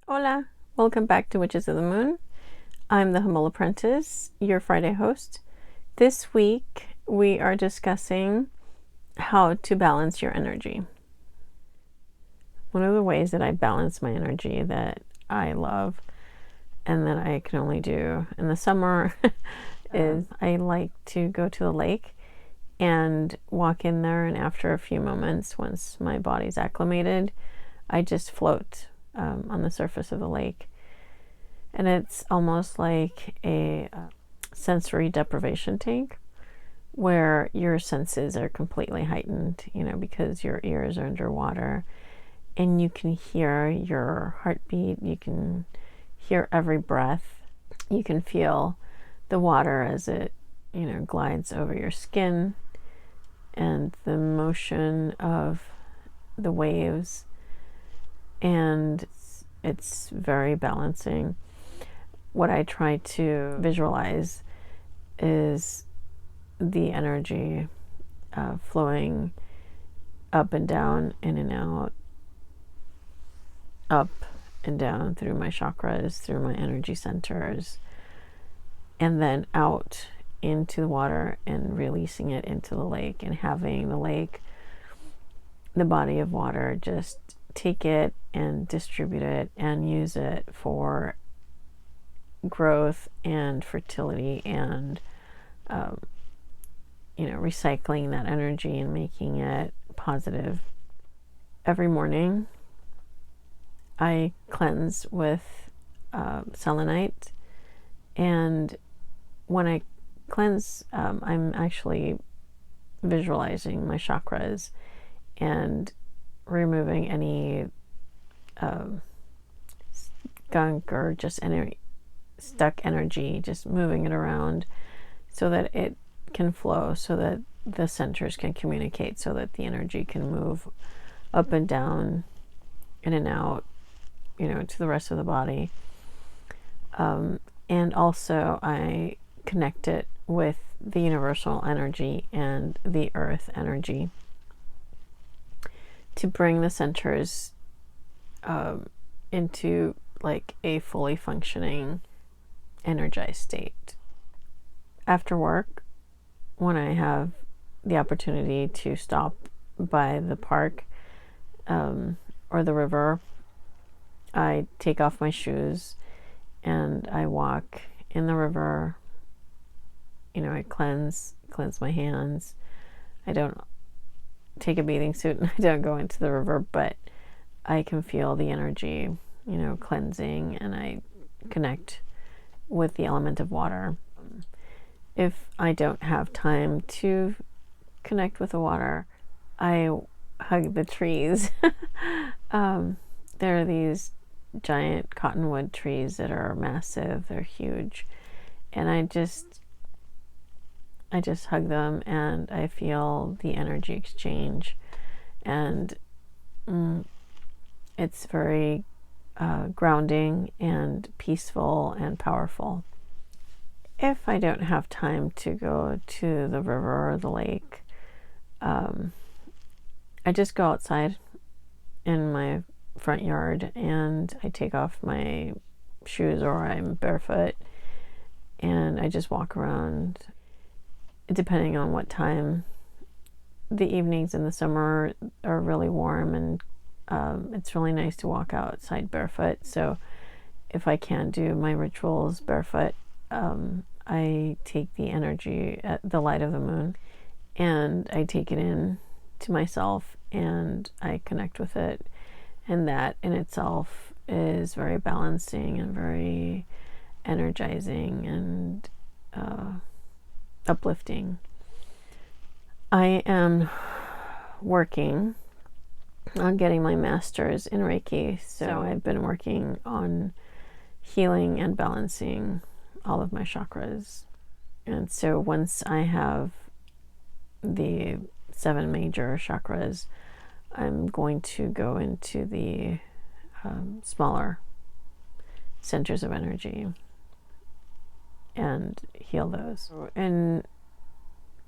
Hola, welcome back to Witches of the Moon. I'm the Humble Apprentice, your Friday host. This week we are discussing how to balance your energy. One of the ways that I balance my energy that I love and that I can only do in the summer is I like to go to the lake and walk in there, and after a few moments, once my body's acclimated, I just float on the surface of the lake. And it's almost like a sensory deprivation tank where your senses are completely heightened, because your ears are underwater and you can hear your heartbeat, you can hear every breath, you can feel the water as it, glides over your skin and the motion of the waves, and it's very balancing. What I try to visualize is the energy flowing up and down, in and out, up and down through my chakras, through my energy centers, and then out into the water and releasing it into the lake, and having the lake, the body of water, just take it and distribute it and use it for growth and fertility and recycling that energy and making it positive. Every morning I cleanse with selenite, and when I cleanse, I'm actually visualizing my chakras and removing any gunk or just any stuck energy, just moving it around so that it can flow, so that the centers can communicate, so that the energy can move up and down, in and out, to the rest of the body. And also I connect it with the universal energy and the earth energy to bring the centers into like a fully functioning, energized state. After work, when I have the opportunity to stop by the park or the river, I take off my shoes and I walk in the river. I cleanse my hands. I don't take a bathing suit and I don't go into the river, but I can feel the energy, cleansing, and I connect with the element of water. If I don't have time to connect with the water, I hug the trees. There are these giant cottonwood trees that are massive, they're huge, and I just hug them and I feel the energy exchange, and it's very grounding and peaceful and powerful. If I don't have time to go to the river or the lake, I just go outside in my front yard and I take off my shoes, or I'm barefoot, and I just walk around, depending on what time. The evenings in the summer are really warm, and it's really nice to walk outside barefoot. So if I can do my rituals barefoot, I take the energy at the light of the moon and I take it in to myself and I connect with it, and that in itself is very balancing and very energizing and uplifting. I am working on getting my master's in Reiki, so I've been working on healing and balancing all of my chakras. And so once I have the 7 major chakras, I'm going to go into the smaller centers of energy and heal those. And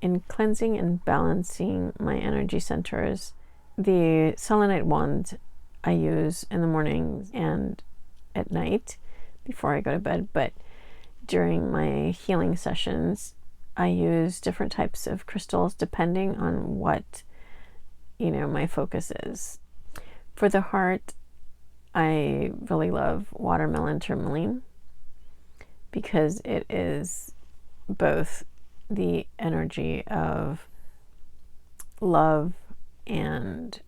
in cleansing and balancing my energy centers, the selenite wand I use in the morning, and at night before I go to bed, but during my healing sessions, I use different types of crystals depending on what, my focus is. For the heart, I really love watermelon tourmaline because it is both the energy of love and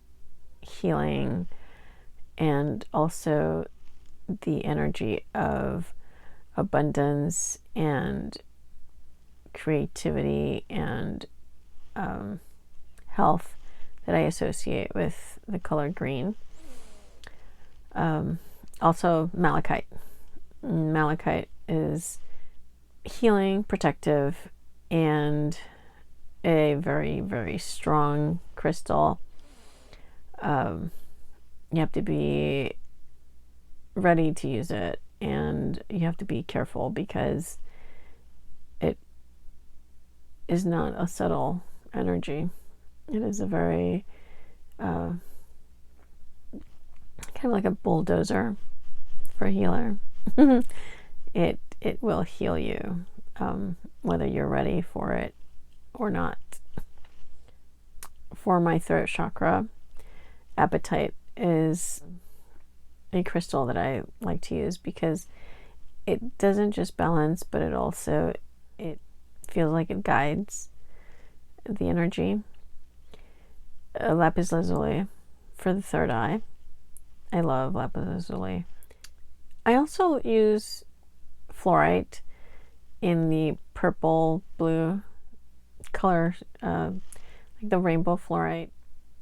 healing, and also the energy of abundance and creativity and health that I associate with the color green. Also malachite. Malachite is healing, protective, and a very, very strong crystal. You have to be ready to use it, and you have to be careful because it is not a subtle energy. It is a very kind of like a bulldozer for a healer. It will heal you, whether you're ready for it or not. For my throat chakra, apatite is a crystal that I like to use because it doesn't just balance, but it feels like it guides the energy. Lapis lazuli for the third eye. I love lapis lazuli. I also use fluorite in the purple blue color, like the rainbow fluorite.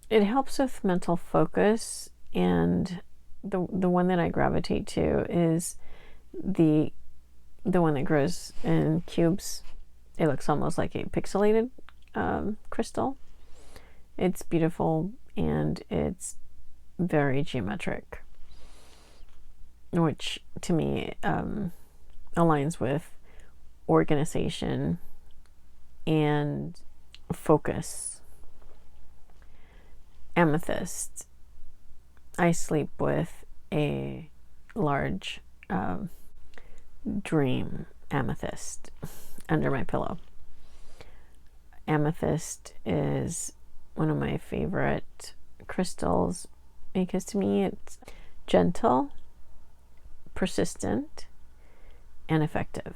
It helps with mental focus, and the one that I gravitate to is the one that grows in cubes. It looks almost like a pixelated crystal. It's beautiful and it's very geometric, which to me aligns with organization and focus. Amethyst. I sleep with a large dream amethyst under my pillow. Amethyst is one of my favorite crystals because to me it's gentle, persistent, and effective.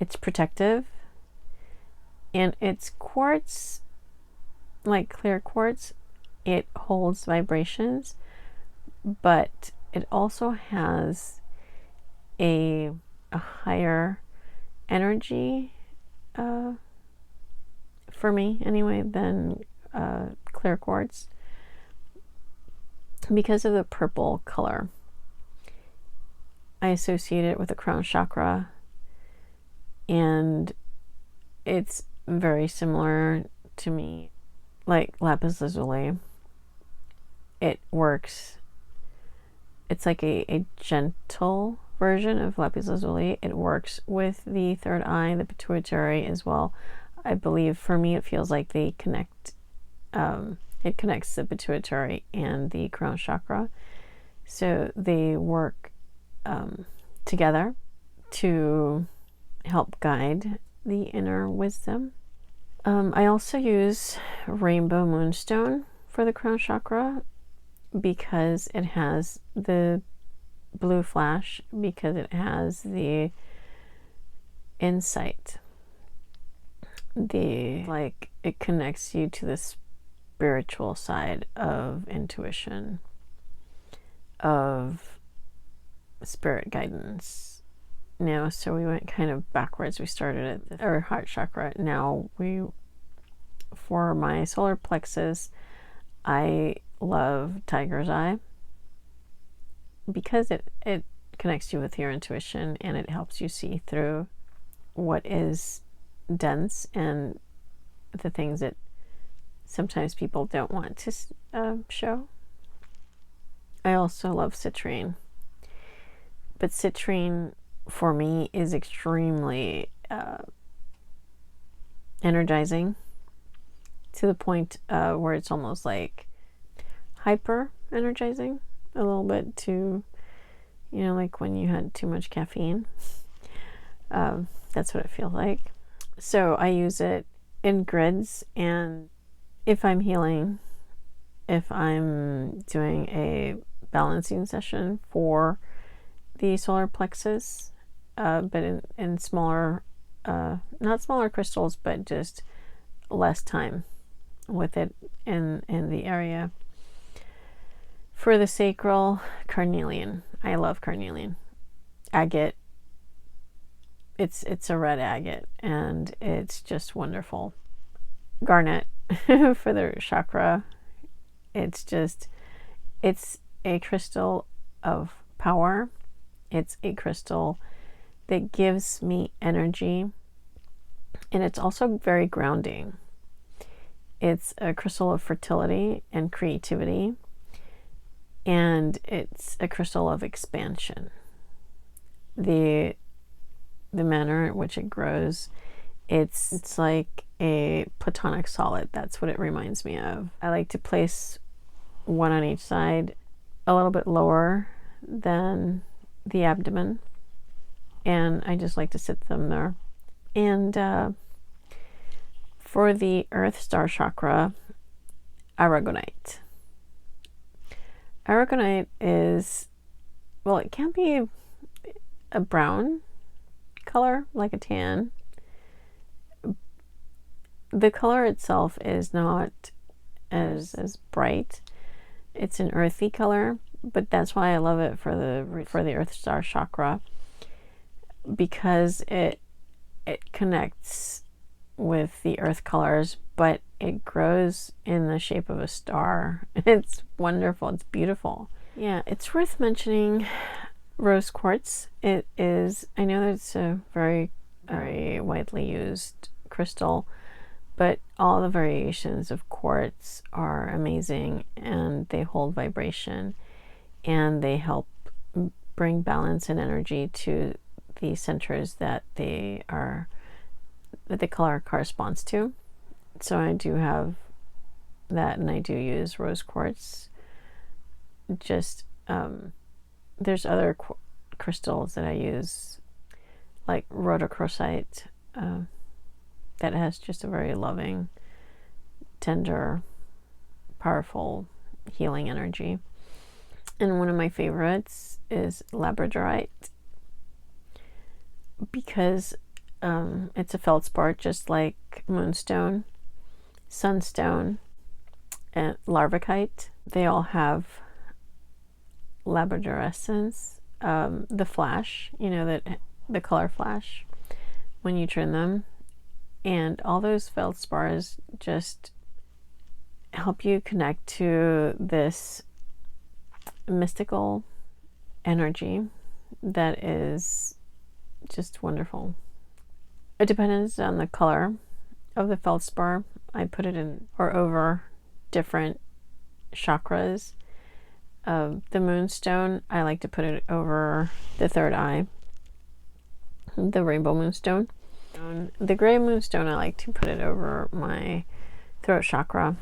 It's protective, and it's quartz, like clear quartz. It holds vibrations, but it also has a higher energy, for me anyway, than clear quartz because of the purple color. I associate it with the crown chakra, and it's very similar to me, like lapis lazuli. It works. It's like a gentle version of lapis lazuli. It works with the third eye, the pituitary as well. I believe for me it feels like they connect. It connects the pituitary and the crown chakra, so they work together to help guide the inner wisdom. I also use rainbow moonstone for the crown chakra because it has the blue flash, because it has the insight, it connects you to the spiritual side of intuition, of spirit guidance. So we went kind of backwards. We started at our heart chakra. Now for my solar plexus, I love tiger's eye because it connects you with your intuition, and it helps you see through what is dense and the things that sometimes people don't want to show. I also love citrine, but citrine for me is extremely energizing to the point where it's almost like hyper energizing. a little bit too, like when you had too much caffeine. That's what it feels like. So I use it in grids, and if I'm healing, if I'm doing a balancing session for the solar plexus, but in smaller, not smaller crystals, but just less time with it in the area. For the sacral, carnelian. I love carnelian. Agate. It's a red agate, and it's just wonderful. Garnet for the chakra. It's a crystal of power. It's a crystal that gives me energy, and it's also very grounding. It's a crystal of fertility and creativity, and it's a crystal of expansion. The manner in which it grows, it's like a platonic solid. That's what it reminds me of. I like to place one on each side, a little bit lower than the abdomen, and I just like to sit them there. And for the earth star chakra, aragonite. Aragonite is, well, it can be a brown color, like a tan. The color itself is not as bright. It's an earthy color, but that's why I love it for the earth star chakra, because it connects with the earth colors, but it grows in the shape of a star. It's wonderful. It's beautiful. Yeah, it's worth mentioning rose quartz. It is, I know that it's a very, very widely used crystal, but all the variations of quartz are amazing, and they hold vibration, and they help bring balance and energy to the centers that the color corresponds to. So I do have that, and I do use rose quartz. Just there's other crystals that I use, like rhodochrosite, that has just a very loving, tender, powerful healing energy. And one of my favorites is labradorite, because it's a feldspar, just like moonstone, sunstone, and larvicite. They all have labradorescence, the flash, that the color flash when you turn them, and all those feldspars just help you connect to this mystical energy that is just wonderful. It depends on the color of the feldspar. I put it in or over different chakras. The moonstone, I like to put it over the third eye, the rainbow moonstone. The gray moonstone, I like to put it over my throat chakra.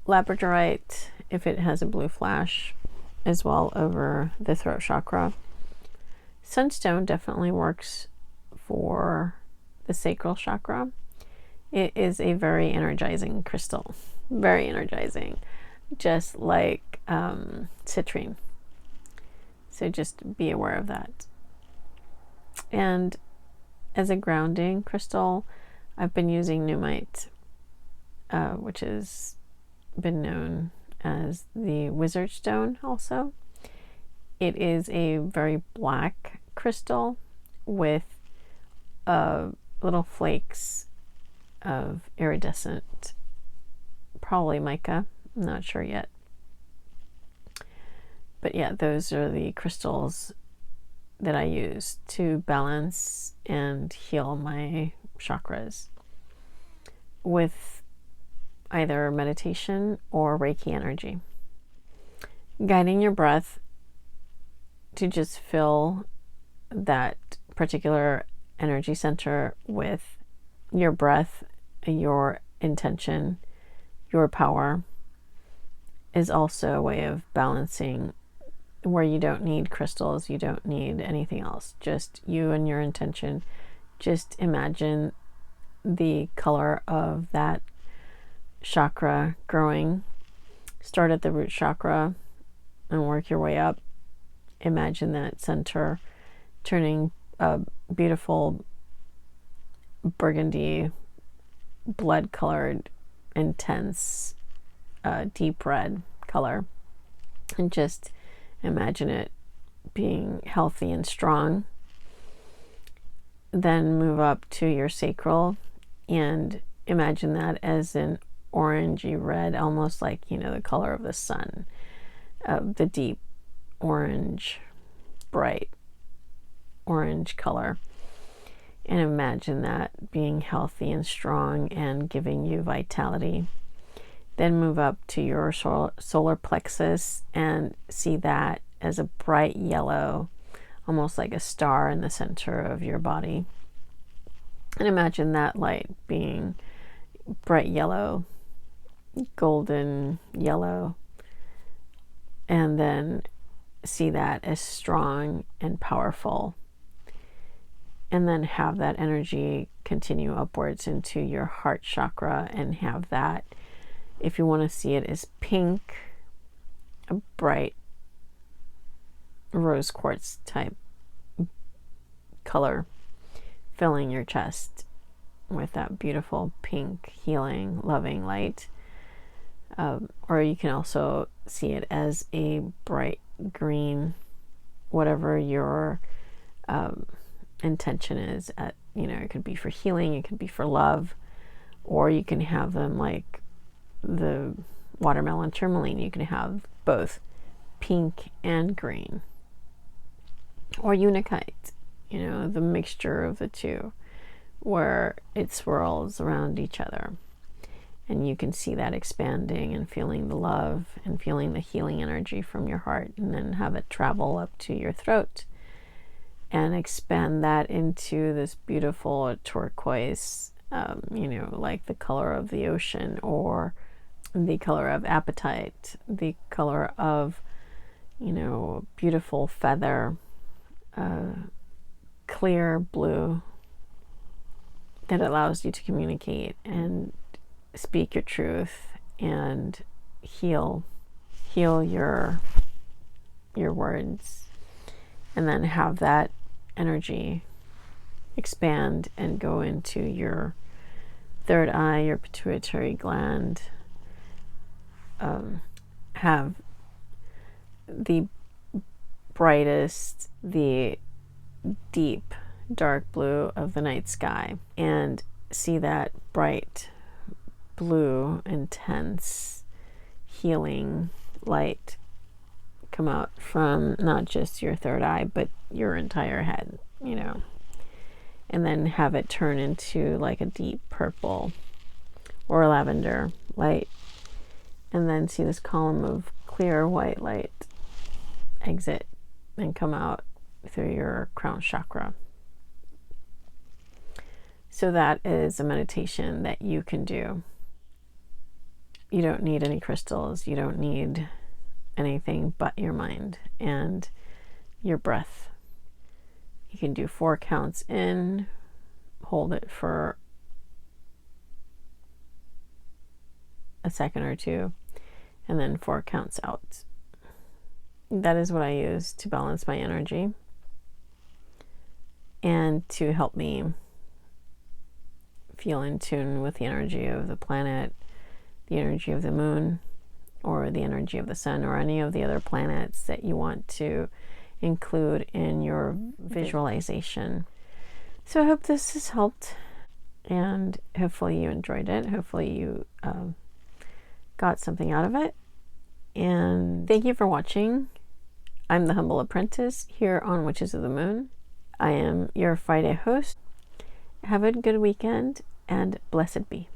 Labradorite, if it has a blue flash, as well over the throat chakra. Sunstone definitely works for the sacral chakra. It is a very energizing crystal, very energizing, just like citrine. So just be aware of that. And as a grounding crystal, I've been using Numite, which has been known as the wizard stone also. It is a very black crystal with little flakes of iridescent, probably mica, I'm not sure yet. But yeah, those are the crystals that I use to balance and heal my chakras with either meditation or Reiki energy. Guiding your breath to just fill that particular energy center with your breath, your intention, your power, is also a way of balancing, where you don't need crystals, you don't need anything else, just you and your intention. Just imagine the color of that chakra growing. Start at the root chakra and work your way up. Imagine that center turning a beautiful burgundy, blood colored, intense, deep red color, and just imagine it being healthy and strong. Then move up to your sacral and imagine that as an orangey red, almost like, the color of the sun, the deep orange, bright orange color. And imagine that being healthy and strong and giving you vitality. Then move up to your solar plexus and see that as a bright yellow, almost like a star in the center of your body. And imagine that light being bright yellow, golden yellow. And then see that as strong and powerful. And then have that energy continue upwards into your heart chakra, and have that, if you want to see it as pink, a bright rose quartz type color, filling your chest with that beautiful pink, healing, loving light. Or you can also see it as a bright green, whatever your intention is. It could be for healing, it could be for love, or you can have them like the watermelon tourmaline. You can have both pink and green, or unikite, the mixture of the two, where it swirls around each other. And you can see that expanding and feeling the love and feeling the healing energy from your heart, and then have it travel up to your throat and expand that into this beautiful turquoise, like the color of the ocean, or the color of apatite, the color of, beautiful feather, clear blue that allows you to communicate and speak your truth and heal your words. And then have that energy expand and go into your third eye, your pituitary gland. Have the brightest, the deep dark blue of the night sky, and see that bright blue, intense, healing light come out from not just your third eye, but your entire head, and then have it turn into like a deep purple or lavender light, and then see this column of clear white light exit and come out through your crown chakra. So that is a meditation that you can do. You don't need any crystals, you don't need anything but your mind and your breath. You can do 4 counts in, hold it for a second or two, and then 4 counts out. That is what I use to balance my energy and to help me feel in tune with the energy of the planet, the energy of the moon, or the energy of the sun, or any of the other planets that you want to include in your visualization. So I hope this has helped, and hopefully you enjoyed it. Hopefully you got something out of it. And thank you for watching. I'm the Humble Apprentice here on Witches of the Moon. I am your Friday host. Have a good weekend, and blessed be.